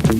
Hey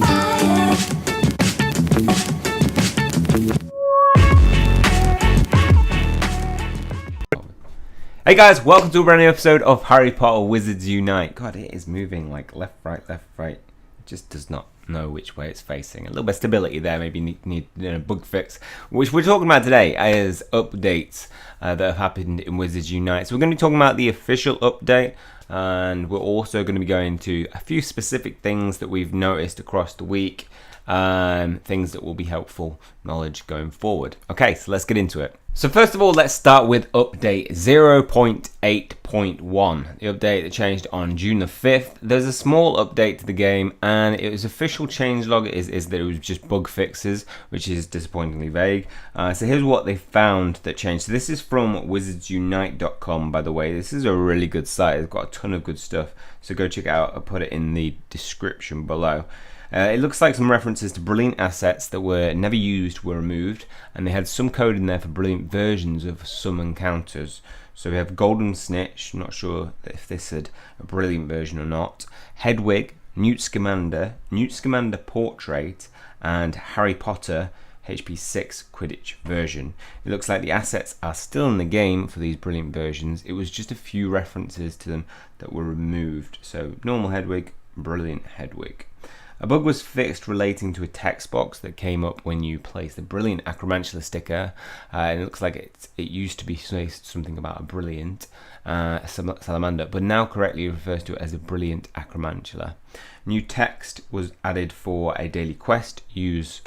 guys, welcome to a brand new episode of Harry Potter Wizards Unite. God, it is moving like left, right. It just does not know which way it's facing. A little bit of stability there, maybe need a bug fix. Which we're talking about today is updates that have happened in Wizards Unite. So we're going to be talking about the official update, and we're also going to be going to a few specific things that we've noticed across the week, things that will be helpful knowledge going forward. Okay, so let's get into it. So first of all, let's start with update 0.8.1, the update that changed on June the 5th. There's a small update to the game, and it was official changelog is that it was just bug fixes, which is disappointingly vague. So here's what they found that changed. So this is from wizardsunite.com, by the way. This is a really good site. It's got a ton of good stuff, so go check it out. I'll put it in the description below. It looks like some references to brilliant assets that were never used were removed, and they had some code in there for brilliant versions of some encounters. So we have Golden Snitch, not sure if this had a brilliant version or not, Hedwig, Newt Scamander Portrait, and Harry Potter HP 6 Quidditch version. It looks like the assets are still in the game for these brilliant versions. It was just a few references to them that were removed. So normal Hedwig, brilliant Hedwig. A bug was fixed relating to a text box that came up when you placed the Brilliant Acromantula sticker, and it looks like it used to be something about a brilliant salamander, but now correctly refers to it as a Brilliant Acromantula. New text was added for a daily quest, use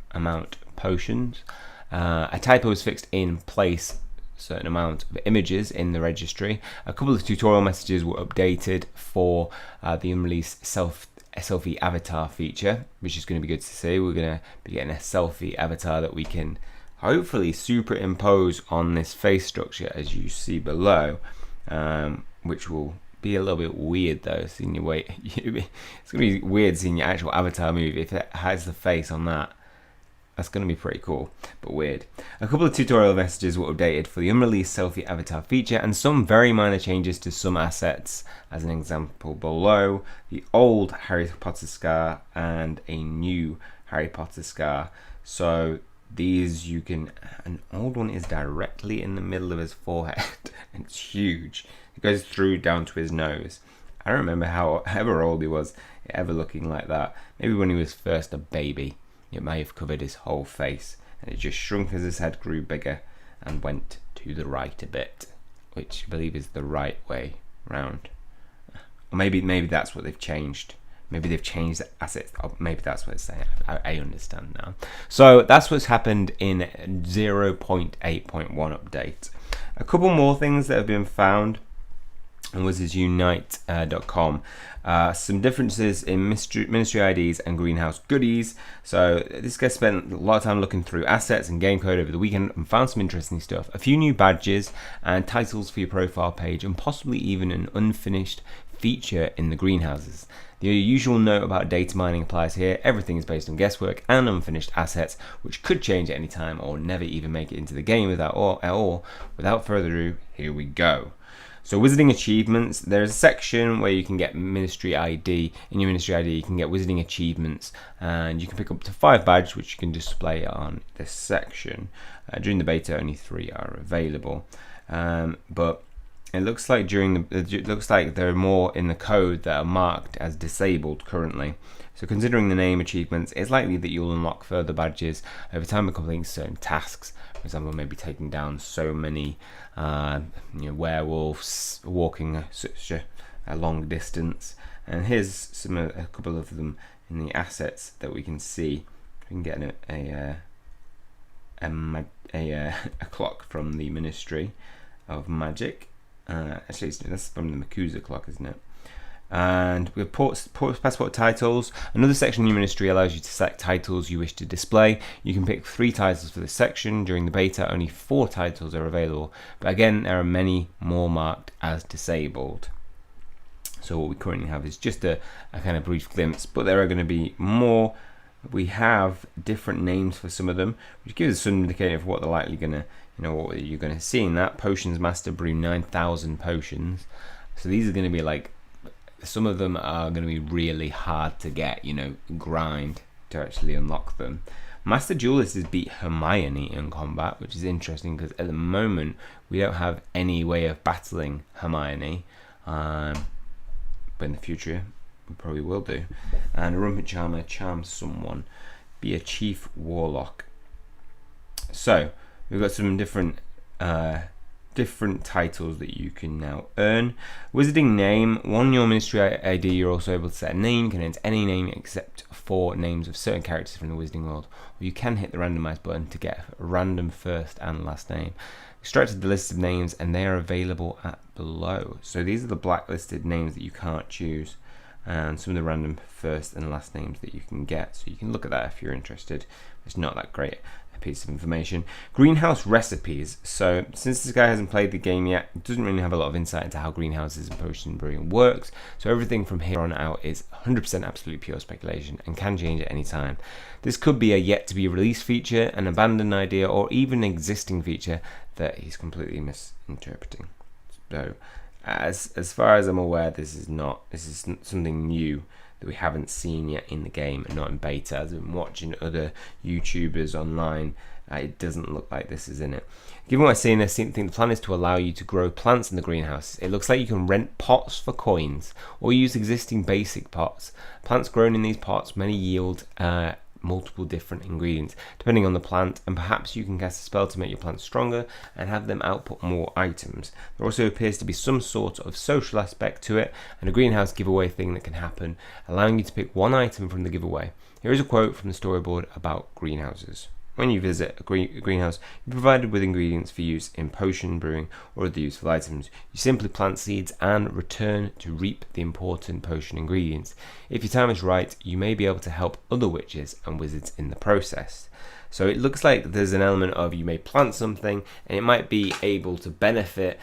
amount potions. A typo was fixed in place certain amount of images in the registry. A couple of tutorial messages were updated for the unreleased selfie avatar feature, which is going to be good to see. We're going to be getting a selfie avatar that we can hopefully superimpose on this face structure as you see below, which will be a little bit weird though, seeing your weight. It's going to be weird seeing your actual avatar move if it has the face on that. That's going to be pretty cool, but weird. A couple of tutorial messages were updated for the unreleased selfie avatar feature, and some very minor changes to some assets, as an example below, the old Harry Potter scar and a new Harry Potter scar. So these you can, an old one is directly in the middle of his forehead, and it's huge. It goes through down to his nose. I don't remember however old he was ever looking like that. Maybe when he was first a baby. It may have covered his whole face, and it just shrunk as his head grew bigger and went to the right a bit, which I believe is the right way round. Or maybe that's what they've changed. Maybe they've changed the assets. Oh, maybe that's what it's saying. I understand now. So that's what's happened in 0.8.1 update. A couple more things that have been found on wizardsunite.com. Some differences in ministry IDs and greenhouse goodies. So this guy spent a lot of time looking through assets and game code over the weekend and found some interesting stuff. A few new badges and titles for your profile page, and possibly even an unfinished feature in the greenhouses. The usual note about data mining applies here. Everything is based on guesswork and unfinished assets, which could change at any time or never even make it into the game at all. Without further ado, here we go. So wizarding achievements, there's a section where you can get ministry ID. In your ministry ID, you can get wizarding achievements, and you can pick up to 5 badges, which you can display on this section. During the beta, only 3 are available, but it looks like there are more in the code that are marked as disabled currently. So considering the name achievements, it's likely that you'll unlock further badges over time by completing certain tasks. For example, maybe taking down so many werewolves walking such a long distance. And here's a couple of them in the assets that we can see. We can get a clock from the Ministry of Magic. Actually, that's from the Makusa clock, isn't it? And we have passport titles. Another section in your ministry allows you to select titles you wish to display. You can pick 3 titles for this section. During the beta, only 4 titles are available, but again, there are many more marked as disabled. So what we currently have is just a kind of brief glimpse, but there are going to be more. We have different names for some of them, which gives us some indicator of what they're likely going to, what you're going to see in that. Potions Master Brew 9,000 potions. So these are going to be like some of them are going to be really hard to get, grind to actually unlock them. Master Duelist has beat Hermione in combat, which is interesting because at the moment we don't have any way of battling Hermione, but in the future we probably will do. And a Rumpet Charmer charms someone, be a Chief Warlock. So we've got some different titles that you can now earn. Wizarding name, one your ministry ID, you're also able to set a name, can enter any name except for names of certain characters from the Wizarding world, or you can hit the randomize button to get a random first and last name. Extracted the list of names and they are available at below. So these are the blacklisted names that you can't choose, and some of the random first and last names that you can get. So you can look at that if you're interested. It's not that great a piece of information. Greenhouse recipes. So since this guy hasn't played the game yet, it doesn't really have a lot of insight into how greenhouses and potion brewing works. So everything from here on out is 100% absolute pure speculation and can change at any time. This could be a yet to be released feature, an abandoned idea, or even an existing feature that he's completely misinterpreting. So as far as I'm aware, this is something new that we haven't seen yet in the game and not in beta. As I've been watching other YouTubers online, it doesn't look like this is in it. Given what I've seen, I think the plan is to allow you to grow plants in the greenhouse. It looks like you can rent pots for coins or use existing basic pots. Plants grown in these pots may yield multiple different ingredients depending on the plant, and perhaps you can cast a spell to make your plants stronger and have them output more items. There also appears to be some sort of social aspect to it, and a greenhouse giveaway thing that can happen, allowing you to pick one item from the giveaway. Here is a quote from the storyboard about greenhouses. When you visit a greenhouse, you're provided with ingredients for use in potion brewing or other useful items. You simply plant seeds and return to reap the important potion ingredients. If your time is right, you may be able to help other witches and wizards in the process. So it looks like there's an element of you may plant something and it might be able to benefit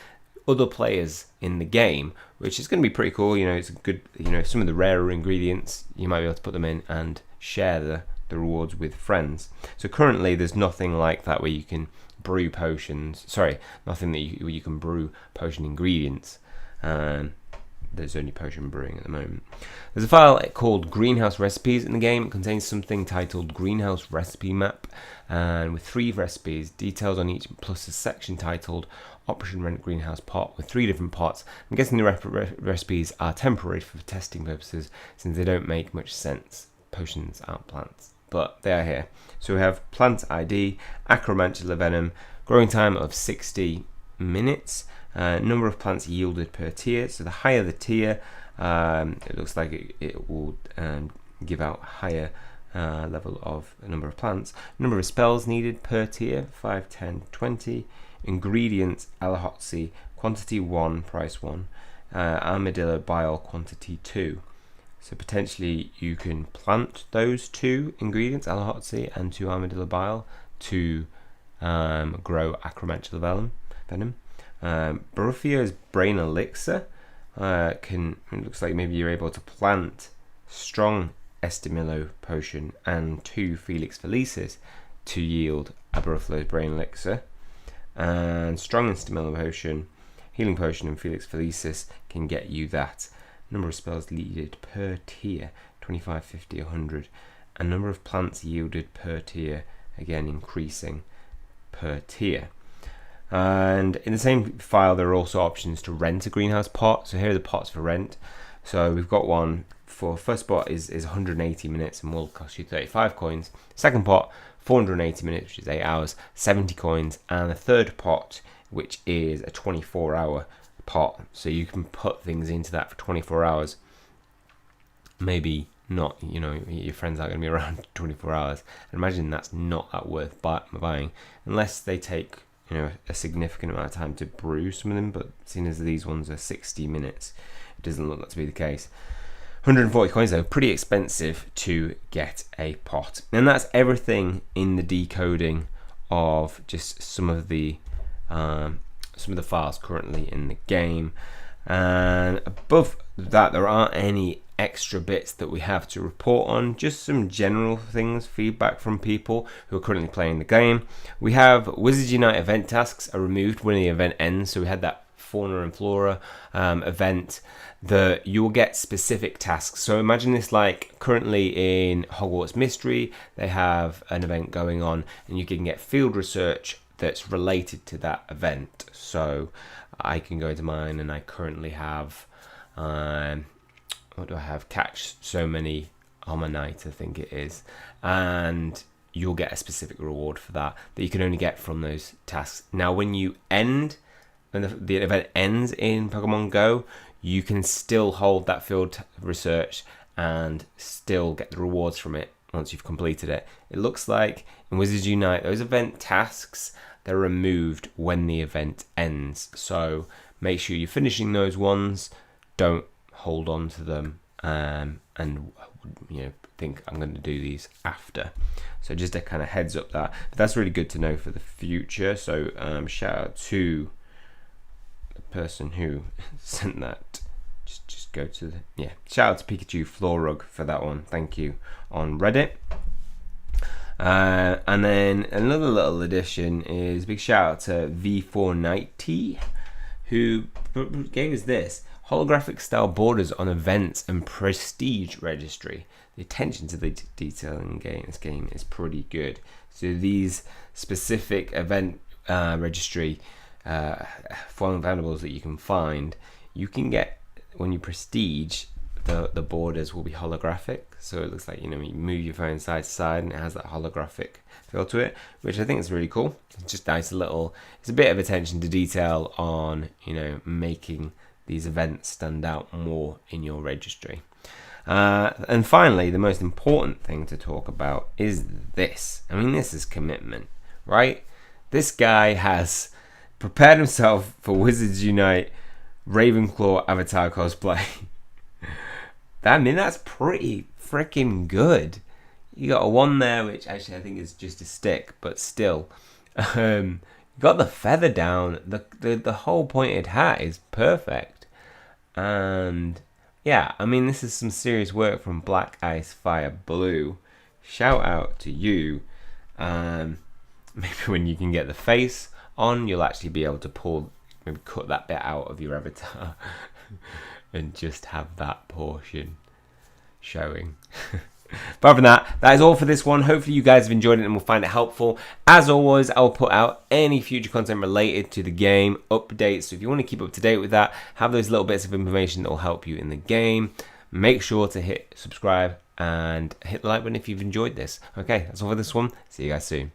other players in the game, which is going to be pretty cool. It's a good, some of the rarer ingredients, you might be able to put them in and share the rewards with friends. So currently there's nothing like that where you can brew potions, nothing that where you can brew potion ingredients. There's only potion brewing at the moment. There's a file called Greenhouse Recipes in the game. It contains something titled Greenhouse Recipe Map, and with 3 recipes, details on each, plus a section titled Option Rent Greenhouse Pot with 3 different pots. I'm guessing the recipes are temporary for testing purposes since they don't make much sense. Potions aren't plants, but they are here. So we have plant ID, acromantula venom, growing time of 60 minutes, number of plants yielded per tier. So the higher the tier, it looks like it will give out higher level of number of plants. Number of spells needed per tier, 5, 10, 20. Ingredients, Alahotzi, quantity 1, price 1. Armadillo bile, quantity 2. So potentially you can plant those 2 ingredients, Alahotzi and 2 armadillo bile, to grow acromantula venom. Baruffia's brain elixir it looks like maybe you're able to plant strong Estimillo potion and 2 Felix Felicis to yield a Baruffia's brain elixir. And strong Estimillo potion, healing potion, and Felix Felicis can get you that. Number of spells needed per tier, 25, 50, 100. And number of plants yielded per tier, again increasing per tier. And in the same file there are also options to rent a greenhouse pot. So here are the pots for rent. So we've got one for first pot is 180 minutes and will cost you 35 coins. Second pot, 480 minutes, which is 8 hours, 70 coins. And the third pot, which is a 24-hour pot, so you can put things into that for 24 hours. Maybe not, your friends aren't going to be around 24 hours. And imagine that's not that worth buying unless they take a significant amount of time to brew some of them, but seeing as these ones are 60 minutes, it doesn't look like to be the case. 140 coins though, pretty expensive to get a pot. And that's everything in the decoding of just some of the files currently in the game. And above that there aren't any extra bits that we have to report on, just some general things, feedback from people who are currently playing the game. We have Wizards Unite event tasks are removed when the event ends, so we had that fauna and flora event, that you will get specific tasks. So imagine this like currently in Hogwarts Mystery, they have an event going on and you can get field research that's related to that event. So I can go into mine and I currently have, what do I have? Catch so many Ammonite, I think it is. And you'll get a specific reward for that you can only get from those tasks. Now, when the event ends in Pokemon Go, you can still hold that field research and still get the rewards from it once you've completed it. It looks like in Wizards Unite, those event tasks, they're removed when the event ends. So make sure you're finishing those ones. Don't hold on to them and think I'm going to do these after. So just a kind of heads up that. But that's really good to know for the future. So shout out to person who sent that. Just go to shout out to Pikachu Floor Rug for that one, thank you, on Reddit. And then another little addition is big shout out to V490, who gave us this holographic style borders on events and prestige registry. The attention to the detail in this game is pretty good. So these specific event registry foreign valuables that you can find, you can get when you prestige. The borders will be holographic, so it looks like, you move your phone side to side and it has that holographic feel to it, which I think is really cool. It's just nice, it's a bit of attention to detail on making these events stand out more in your registry. And finally, the most important thing to talk about is this. I mean, this is commitment, right? This guy has prepared himself for Wizards Unite Ravenclaw avatar cosplay. That's pretty freaking good. You got a one there, which actually I think is just a stick, but still. You got the feather down. The whole pointed hat is perfect. And yeah, I mean, this is some serious work from Black Ice Fire Blue. Shout out to you. Maybe when you can get the face on, you'll actually be able to maybe cut that bit out of your avatar and just have that portion showing. Apart from that is all for this one. Hopefully you guys have enjoyed it and will find it helpful. As always, I'll put out any future content related to the game, updates. So if you want to keep up to date with that, have those little bits of information that will help you in the game, make sure to hit subscribe and hit the like button if you've enjoyed this. Okay, that's all for this one. See you guys soon.